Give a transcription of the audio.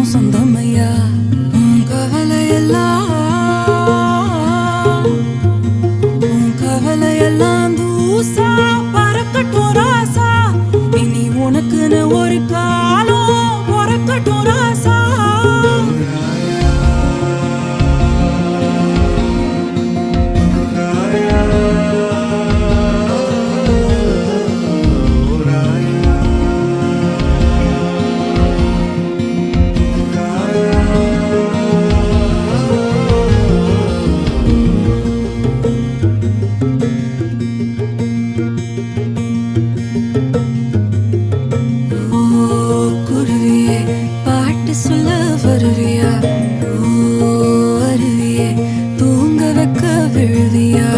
சொந்தமையா உன் கவலையெல்லாம் தூசா பறக்கட்டும் ராசா இனி உனக்குன்னு ஒரு காலம் பொறக்கட்டும் ராசா சொல்ல வருவியா ஓ அருவியே தூங்க வைக்க விழுவியா